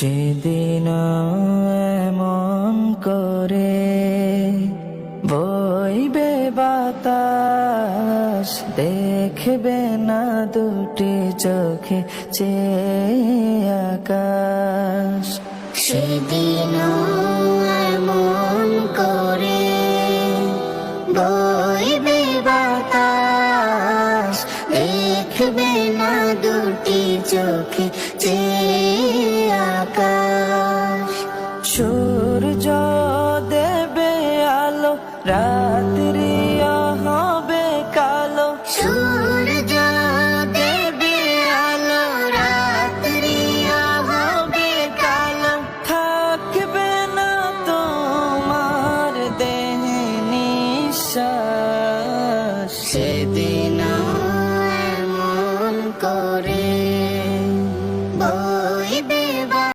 সেদিন এমন করে বইবে বাতাস, দেখবে না দুটি চোখে চেয়ে আকাশ। সেদিন এমন করে বইবে বাতাস, দেখবে না দুটি চোখে